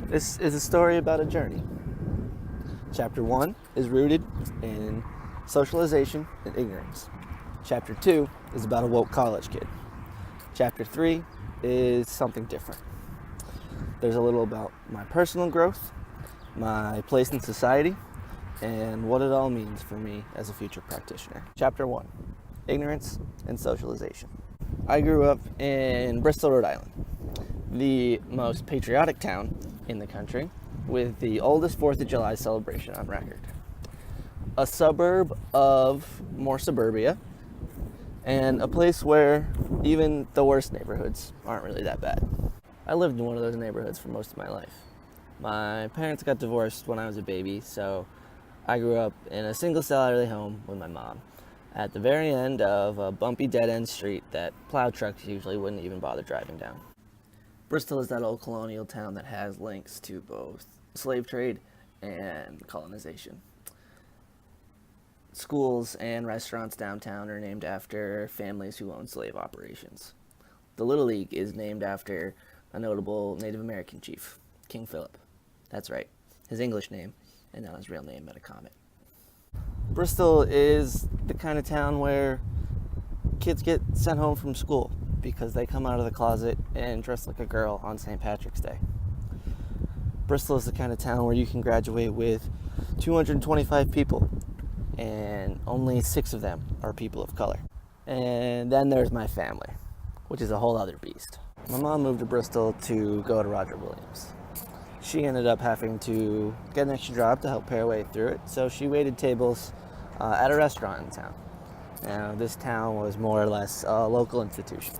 This is a story about a journey. Chapter 1 is rooted in socialization and ignorance. Chapter 2 is about a woke college kid. Chapter 3 is something different. There's a little about my personal growth, my place in society, and what it all means for me as a future practitioner. Chapter 1, ignorance and socialization. I grew up in Bristol, Rhode Island, the most patriotic town in the country, with the oldest 4th of July celebration on record. A suburb of more suburbia, and a place where even the worst neighborhoods aren't really that bad. I lived in one of those neighborhoods for most of my life. My parents got divorced when I was a baby, so I grew up in a single salary home with my mom at the very end of a bumpy dead-end street that plow trucks usually wouldn't even bother driving down. Bristol is that old colonial town that has links to both slave trade and colonization. Schools and restaurants downtown are named after families who own slave operations. The Little League is named after a notable Native American chief, King Philip. That's right, his English name and not his real name, Metacomet. Bristol is the kind of town where kids get sent home from school because they come out of the closet and dress like a girl on St. Patrick's Day. Bristol is the kind of town where you can graduate with 225 people and only 6 of them are people of color. And then there's my family, which is a whole other beast. My mom moved to Bristol to go to Roger Williams. She ended up having to get an extra job to help pay her way through it, so she waited tables at a restaurant in town. Now, this town was more or less a local institution,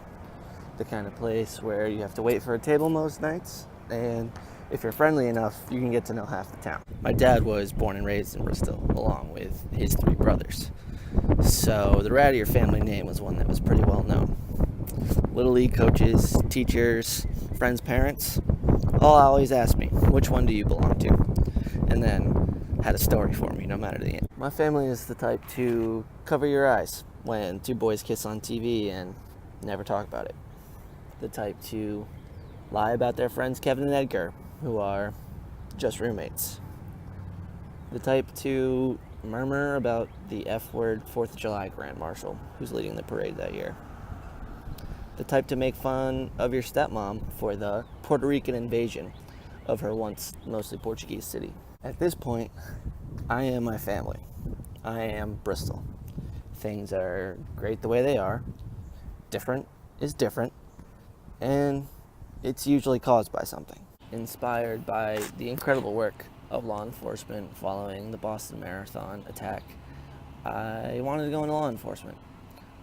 the kind of place where you have to wait for a table most nights, and if you're friendly enough, you can get to know half the town. My dad was born and raised in Bristol, along with his 3 brothers, so the rattier family name was one that was pretty well known. Little League coaches, teachers, friends' parents all always asked me, which one do you belong to? And then had a story for me, no matter the end. My family is the type to cover your eyes when 2 boys kiss on TV and never talk about it. The type to lie about their friends Kevin and Edgar, who are just roommates. The type to murmur about the F-word 4th of July Grand Marshal, who's leading the parade that year. The type to make fun of your stepmom for the Puerto Rican invasion of her once mostly Portuguese city. At this point, I am my family. I am Bristol. Things are great the way they are. Different is different. And it's usually caused by something. Inspired by the incredible work of law enforcement following the Boston Marathon attack, I wanted to go into law enforcement.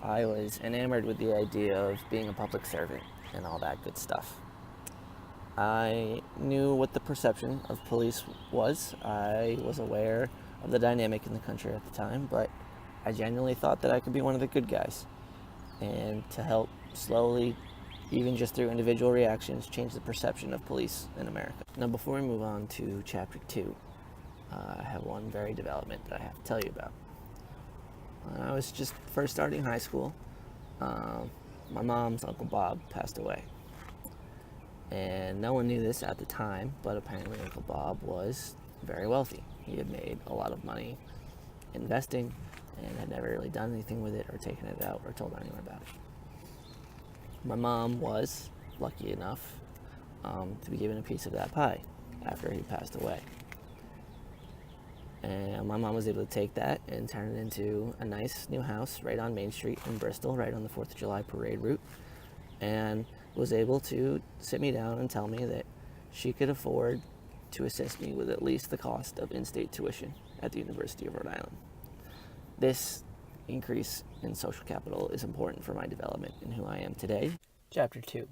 I was enamored with the idea of being a public servant and all that good stuff. I knew what the perception of police was. I was aware of the dynamic in the country at the time, but I genuinely thought that I could be one of the good guys and to help slowly, even just through individual reactions, change the perception of police in America. Now, before we move on to chapter 2, I have one very development that I have to tell you about. When I was just first starting high school, my mom's Uncle Bob passed away. And no one knew this at the time, but apparently Uncle Bob was very wealthy. He had made a lot of money investing and had never really done anything with it or taken it out or told anyone about it. My mom was lucky enough to be given a piece of that pie after he passed away. And my mom was able to take that and turn it into a nice new house right on Main Street in Bristol, right on the 4th of July parade route, and was able to sit me down and tell me that she could afford to assist me with at least the cost of in-state tuition at the University of Rhode Island. This increase in social capital is important for my development in who I am today. Chapter 2,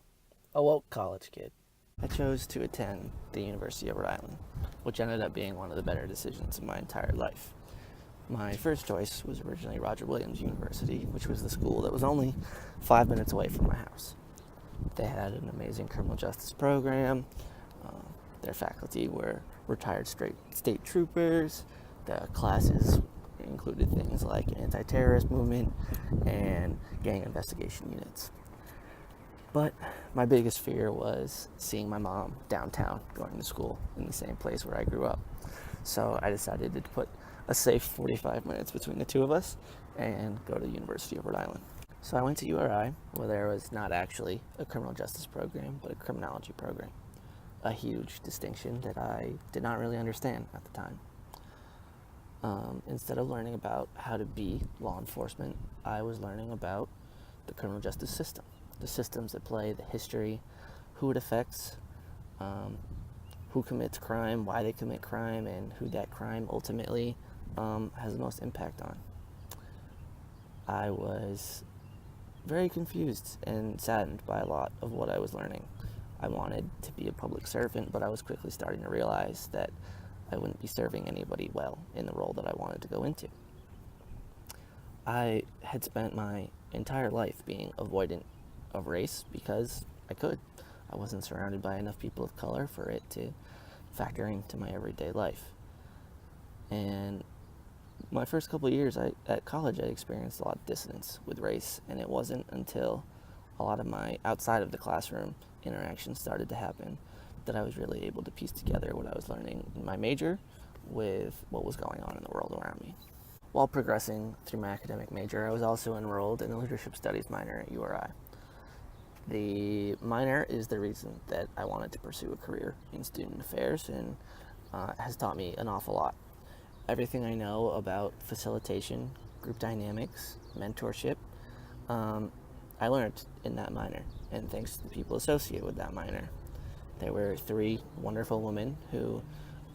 a woke college kid. I chose to attend the University of Rhode Island, which ended up being one of the better decisions of my entire life. My first choice was originally Roger Williams University, which was the school that was only 5 minutes away from my house. They had an amazing criminal justice program. Their faculty were retired state troopers. The classes included things like anti-terrorist movement and gang investigation units. But my biggest fear was seeing my mom downtown going to school in the same place where I grew up. So I decided to put a safe 45 minutes between the two of us and go to the University of Rhode Island. So I went to URI, where there was not actually a criminal justice program, but a criminology program. A huge distinction that I did not really understand at the time. Instead of learning about how to be law enforcement, I was learning about the criminal justice system, the systems at play, the history, who it affects, who commits crime, why they commit crime, and who that crime ultimately has the most impact on. I was very confused and saddened by a lot of what I was learning. I wanted to be a public servant, but I was quickly starting to realize that I wouldn't be serving anybody well in the role that I wanted to go into. I had spent my entire life being avoidant of race because I could. I wasn't surrounded by enough people of color for it to factor into my everyday life. And my first couple of years at college, I experienced a lot of dissonance with race, and it wasn't until a lot of my outside of the classroom interactions started to happen that I was really able to piece together what I was learning in my major with what was going on in the world around me. While progressing through my academic major, I was also enrolled in a leadership studies minor at URI. The minor is the reason that I wanted to pursue a career in student affairs and has taught me an awful lot. Everything I know about facilitation, group dynamics, mentorship, I learned in that minor, and thanks to the people associated with that minor. There were 3 wonderful women who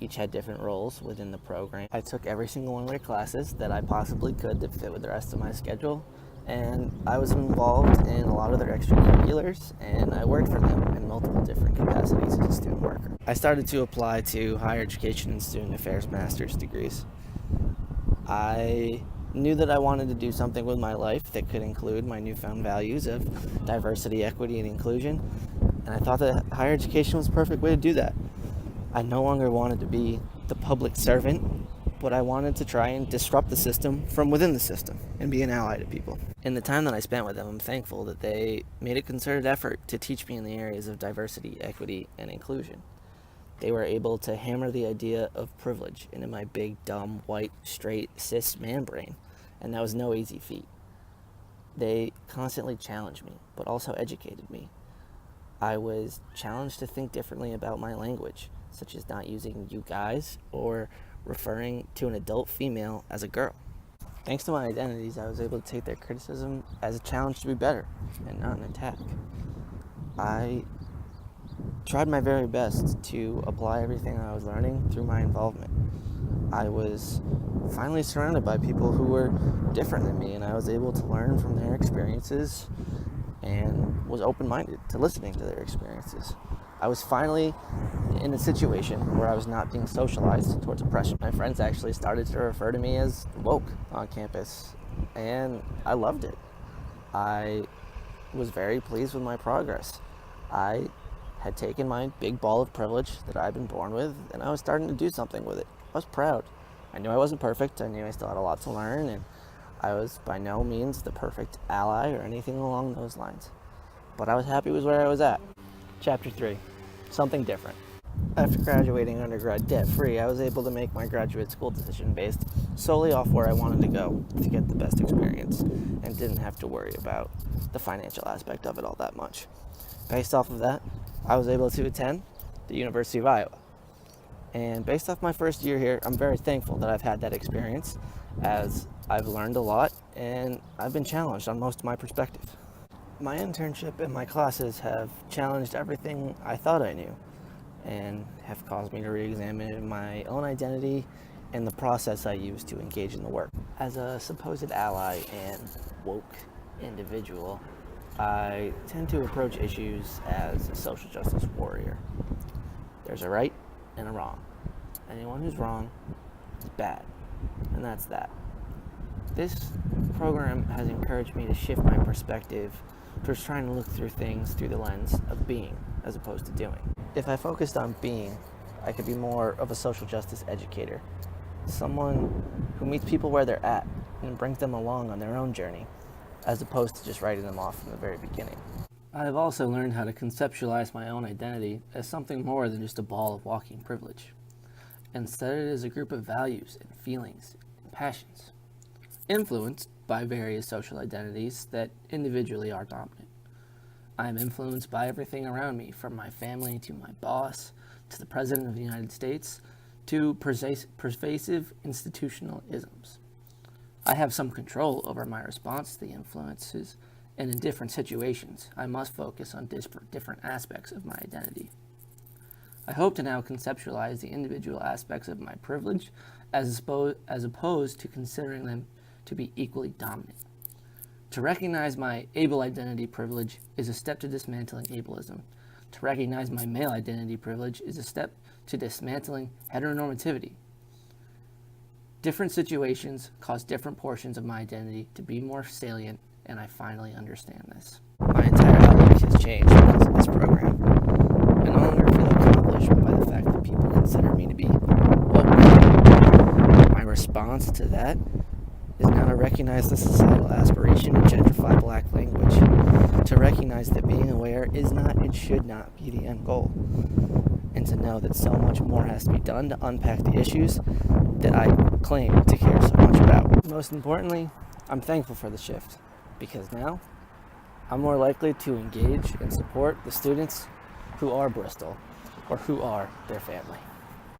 each had different roles within the program. I took every single one of their classes that I possibly could to fit with the rest of my schedule, and I was involved in a lot of their extracurriculars, and I worked for them in multiple different capacities as a student worker. I started to apply to higher education and student affairs master's degrees. I knew that I wanted to do something with my life that could include my newfound values of diversity, equity, and inclusion, and I thought that higher education was the perfect way to do that. I no longer wanted to be the public servant, but I wanted to try and disrupt the system from within the system and be an ally to people. In the time that I spent with them, I'm thankful that they made a concerted effort to teach me in the areas of diversity, equity, and inclusion. They were able to hammer the idea of privilege into my big, dumb, white, straight, cis man brain, and that was no easy feat. They constantly challenged me, but also educated me. I was challenged to think differently about my language, such as not using you guys or referring to an adult female as a girl. Thanks to my identities, I was able to take their criticism as a challenge to be better and not an attack. I tried my very best to apply everything I was learning through my involvement. I was finally surrounded by people who were different than me, and I was able to learn from their experiences and was open-minded to listening to their experiences. I was finally in a situation where I was not being socialized towards oppression. My friends actually started to refer to me as woke on campus, and I loved it. I was very pleased with my progress. I had taken my big ball of privilege that I'd been born with, and I was starting to do something with it. I was proud. I knew I wasn't perfect. I knew I still had a lot to learn, and I was by no means the perfect ally or anything along those lines. But I was happy with where I was at. Chapter 3. Something different. After graduating undergrad debt-free, I was able to make my graduate school decision based solely off where I wanted to go to get the best experience, and didn't have to worry about the financial aspect of it all that much. Based off of that, I was able to attend the University of Iowa. And based off my first year here, I'm very thankful that I've had that experience, as I've learned a lot and I've been challenged on most of my perspective. My internship and my classes have challenged everything I thought I knew and have caused me to re-examine my own identity and the process I use to engage in the work. As a supposed ally and woke individual, I tend to approach issues as a social justice warrior. There's a right and a wrong. Anyone who's wrong is bad, and that's that. This program has encouraged me to shift my perspective towards trying to look through things through the lens of being as opposed to doing. If I focused on being, I could be more of a social justice educator, someone who meets people where they're at and brings them along on their own journey, as opposed to just writing them off from the very beginning. I have also learned how to conceptualize my own identity as something more than just a ball of walking privilege. Instead, it is a group of values and feelings and passions, influenced by various social identities that individually are dominant. I am influenced by everything around me, from my family to my boss, to the President of the United States, to pervasive institutional isms. I have some control over my response to the influences, and in different situations, I must focus on different aspects of my identity. I hope to now conceptualize the individual aspects of my privilege as opposed to considering them to be equally dominant. To recognize my able identity privilege is a step to dismantling ableism. To recognize my male identity privilege is a step to dismantling heteronormativity. Different situations cause different portions of my identity to be more salient, and I finally understand this. My entire outlook has changed because of this program. I no longer feel accomplished by the fact that people consider me to be woke. My response to that is now to recognize the societal aspiration to gentrify black language, to recognize that being aware is not and should not be the end goal, and to know that so much more has to be done to unpack the issues that I claim to care so much about. Most importantly, I'm thankful for the shift, because now I'm more likely to engage and support the students who are Bristol or who are their family.